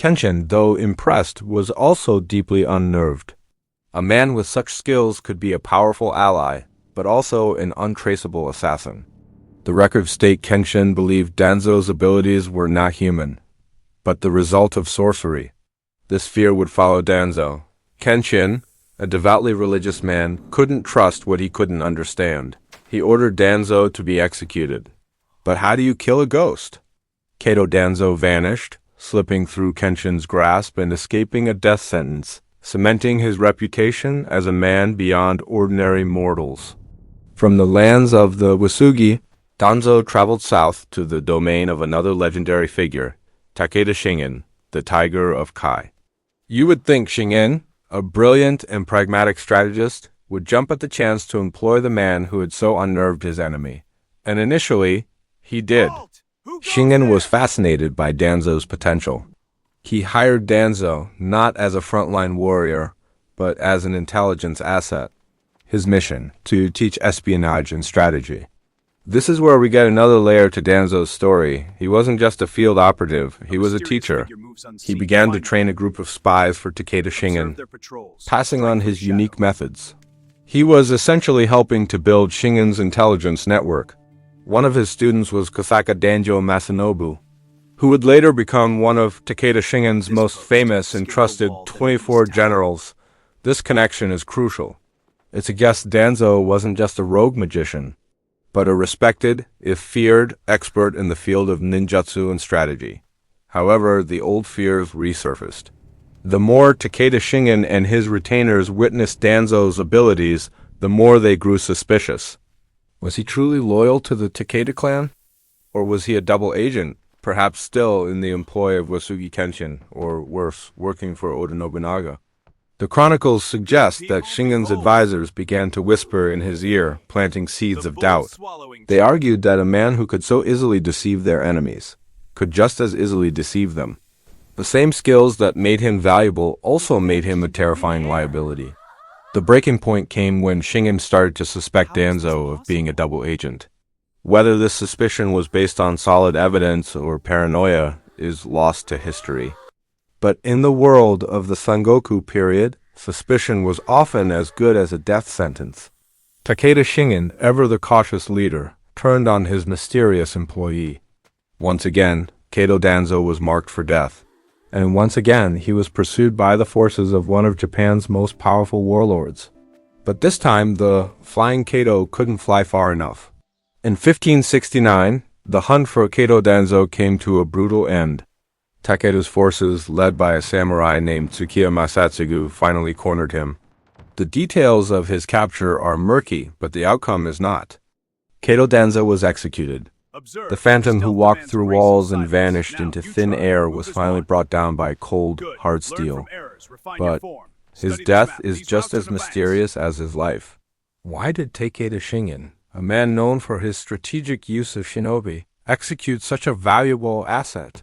Kenshin, though impressed, was also deeply unnerved. A man with such skills could be a powerful ally, but also an untraceable assassin. The records state Kenshin believed Danzo's abilities were not human, but the result of sorcery. This fear would follow Danzo. Kenshin, a devoutly religious man, couldn't trust what he couldn't understand. He ordered Danzo to be executed. But how do you kill a ghost? Kato Danzo vanished, slipping through Kenshin's grasp and escaping a death sentence, cementing his reputation as a man beyond ordinary mortals. From the lands of the Wasugi, Danzo traveled south to the domain of another legendary figure, Takeda Shingen, the Tiger of Kai. You would think Shingen, a brilliant and pragmatic strategist, would jump at the chance to employ the man who had so unnerved his enemy. And initially, he did. Shingen was fascinated by Danzo's potential. He hired Danzo not as a frontline warrior, but as an intelligence asset. His mission, to teach espionage and strategy. This is where we get another layer to Danzo's story. He wasn't just a field operative, he was a teacher. He began to train a group of spies for Takeda Shingen, passing on his unique methods. He was essentially helping to build Shingen's intelligence network. One of his students was Kato Danzo Masanobu, who would later become one of Takeda Shingen's most famous and trusted 24 generals. This connection is crucial. It suggests Danzo wasn't just a rogue magician, but a respected, if feared, expert in the field of ninjutsu and strategy. However, the old fears resurfaced. The more Takeda Shingen and his retainers witnessed Danzo's abilities, the more they grew suspicious. Was he truly loyal to the Takeda clan? Or was he a double agent, perhaps still in the employ of Wasugi Kenshin, or worse, working for Oda Nobunaga? The chronicles suggest that Shingen's advisors began to whisper in his ear, planting seeds of doubt. They argued that a man who could so easily deceive their enemies could just as easily deceive them. The same skills that made him valuable also made him a terrifying liability. The breaking point came when Shingen started to suspect Danzo of being a double agent. Whether this suspicion was based on solid evidence or paranoia is lost to history. But in the world of the Sengoku period, suspicion was often as good as a death sentence. Takeda Shingen, ever the cautious leader, turned on his mysterious employee. Once again, Kato Danzo was marked for death. And once again, he was pursued by the forces of one of Japan's most powerful warlords. But this time, the flying Kato couldn't fly far enough. In 1569, the hunt for Kato Danzo came to a brutal end. Takeda's forces, led by a samurai named Tsukiya Masatsugu, finally cornered him. The details of his capture are murky, but the outcome is not. Kato Danzo was executed. The phantom who walked through walls and vanished into thin air was finally brought down by cold, hard steel. But his death is just as mysterious as his life. Why did Takeda Shingen, a man known for his strategic use of shinobi, execute such a valuable asset?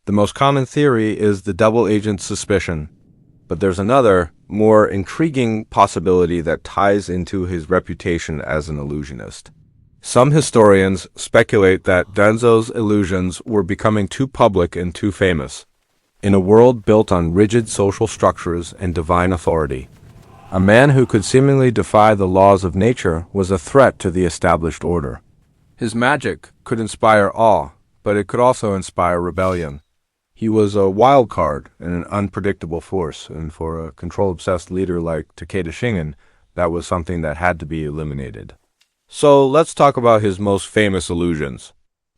The most common theory is the double agent suspicion. But there's another, more intriguing possibility that ties into his reputation as an illusionist. Some historians speculate that Danzo's illusions were becoming too public and too famous. In a world built on rigid social structures and divine authority, a man who could seemingly defy the laws of nature was a threat to the established order. His magic could inspire awe, but it could also inspire rebellion. He was a wild card and an unpredictable force, and for a control-obsessed leader like Takeda Shingen, that was something that had to be eliminated. So let's talk about his most famous illusions.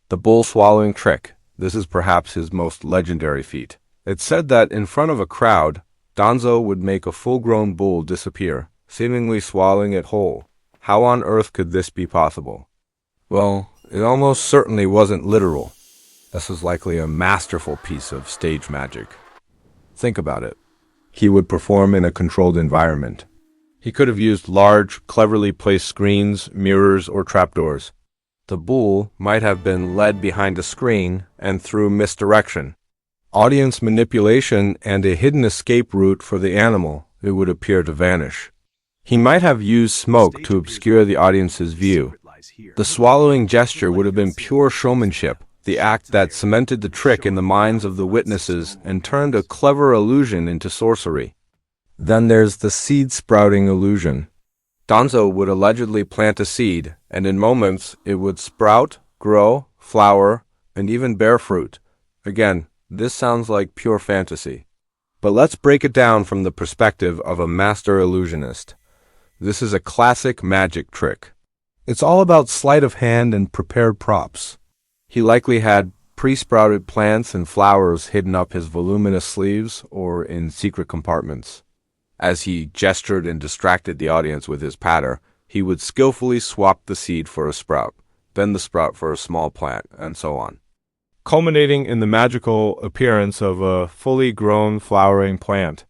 The bull swallowing trick. This is perhaps his most legendary feat. It's said that in front of a crowd, Danzo would make a full-grown bull disappear, seemingly swallowing it whole. How on earth could this be possible? Well, it almost certainly wasn't literal. This was likely a masterful piece of stage magic. Think about it. He would perform in a controlled environment. He could have used large, cleverly placed screens, mirrors, or trapdoors. The bull might have been led behind a screen and through misdirection. Audience manipulation and a hidden escape route for the animal, it would appear to vanish. He might have used smoke to obscure the audience's view. The swallowing gesture would have been pure showmanship, the act that cemented the trick in the minds of the witnesses and turned a clever illusion into sorcery. Then there's the seed-sprouting illusion. Danzo would allegedly plant a seed, and in moments it would sprout, grow, flower, and even bear fruit. Again, this sounds like pure fantasy. But let's break it down from the perspective of a master illusionist. This is a classic magic trick. It's all about sleight of hand and prepared props. He likely had pre-sprouted plants and flowers hidden up his voluminous sleeves or in secret compartments. As he gestured and distracted the audience with his patter, he would skillfully swap the seed for a sprout, then the sprout for a small plant, and so on, culminating in the magical appearance of a fully grown flowering plant.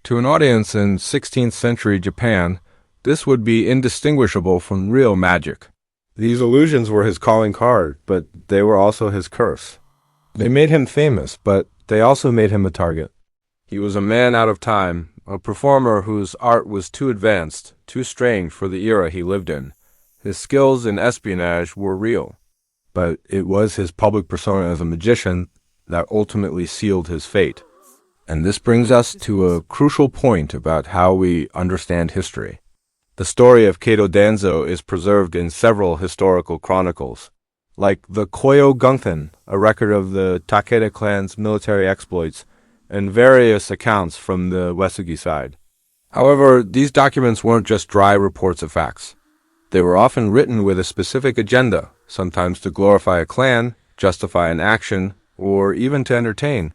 To an audience in 16th century Japan, this would be indistinguishable from real magic. These illusions were his calling card, but they were also his curse. They made him famous, but they also made him a target. He was a man out of time, a performer whose art was too advanced, too strange for the era he lived in. His skills in espionage were real, but it was his public persona as a magician that ultimately sealed his fate. And this brings us to a crucial point about how we understand history. The story of Kato Danzo is preserved in several historical chronicles, like the Koyo Gunthen, a record of the Takeda clan's military exploits, and various accounts from the Uesugi side. However, these documents weren't just dry reports of facts. They were often written with a specific agenda, sometimes to glorify a clan, justify an action, or even to entertain.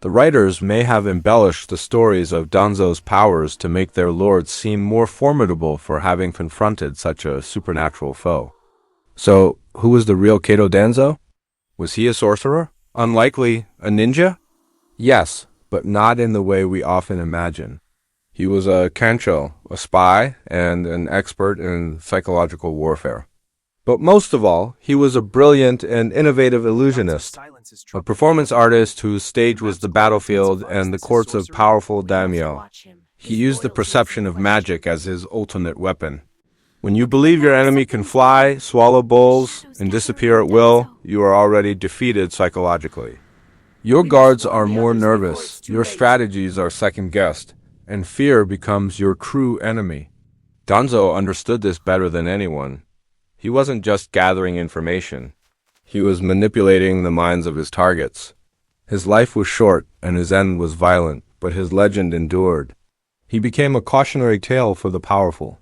The writers may have embellished the stories of Danzo's powers to make their lords seem more formidable for having confronted such a supernatural foe. So, who was the real Kato Danzo? Was he a sorcerer? Unlikely a ninja? Yes, but not in the way we often imagine. He was a kancho, a spy, and an expert in psychological warfare. But most of all, he was a brilliant and innovative illusionist, a performance artist whose stage was the battlefield and the courts of powerful daimyo. He used the perception of magic as his ultimate weapon. When you believe your enemy can fly, swallow bowls, and disappear at will, you are already defeated psychologically. Your guards are more nervous, your strategies are second-guessed, and fear becomes your true enemy. Danzo understood this better than anyone. He wasn't just gathering information. He was manipulating the minds of his targets. His life was short, and his end was violent, but his legend endured. He became a cautionary tale for the powerful.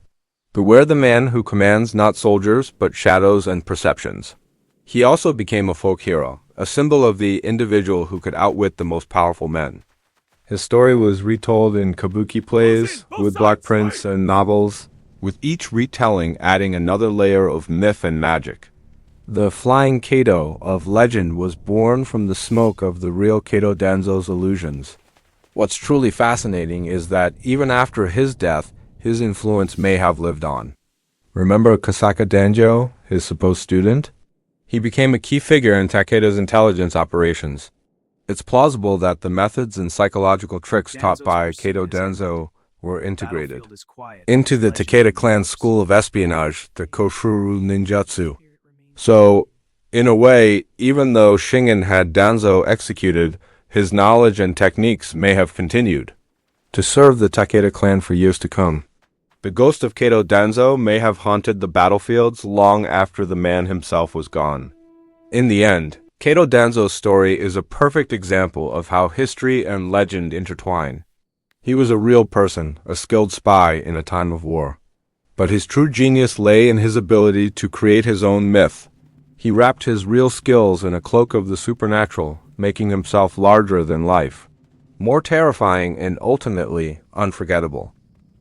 Beware the man who commands not soldiers, but shadows and perceptions. He also became a folk hero, a symbol of the individual who could outwit the most powerful men. His story was retold in kabuki plays, woodblock prints, and novels, with each retelling adding another layer of myth and magic. The Flying Kato of legend was born from the smoke of the real Kato Danzo's illusions. What's truly fascinating is that even after his death, his influence may have lived on. Remember Kasaka Danjo, his supposed student? He became a key figure in Takeda's intelligence operations. It's plausible that the methods and psychological tricks taught by Kato Danzo were integrated into the Takeda clan's school of espionage, the Koshuru Ninjutsu. So, in a way, even though Shingen had Danzo executed, his knowledge and techniques may have continued to serve the Takeda clan for years to come. The ghost of Kato Danzo may have haunted the battlefields long after the man himself was gone. In the end, Kato Danzo's story is a perfect example of how history and legend intertwine. He was a real person, a skilled spy in a time of war. But his true genius lay in his ability to create his own myth. He wrapped his real skills in a cloak of the supernatural, making himself larger than life, more terrifying and ultimately unforgettable.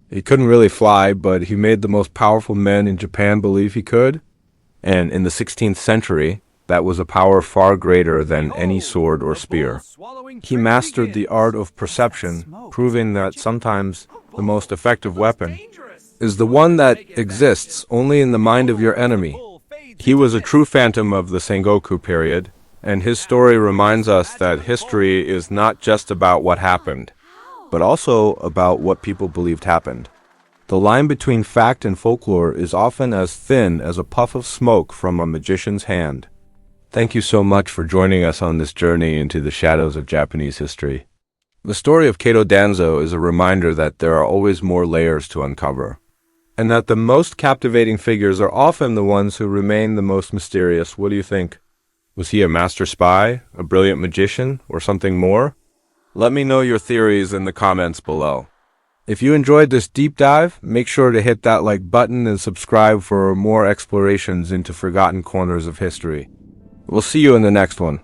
He couldn't really fly, but he made the most powerful men in Japan believe he could. And in the 16th century, that was a power far greater than any sword or spear. He mastered the art of perception, proving that sometimes the most effective weapon is the one that exists only in the mind of your enemy. He was a true phantom of the Sengoku period, and his story reminds us that history is not just about what happened, but also about what people believed happened. The line between fact and folklore is often as thin as a puff of smoke from a magician's hand. Thank you so much for joining us on this journey into the shadows of Japanese history. The story of Kato Danzo is a reminder that there are always more layers to uncover, and that the most captivating figures are often the ones who remain the most mysterious. What do you think? Was he a master spy, a brilliant magician, or something more? Let me know your theories in the comments below. If you enjoyed this deep dive, make sure to hit that like button and subscribe for more explorations into forgotten corners of history. We'll see you in the next one.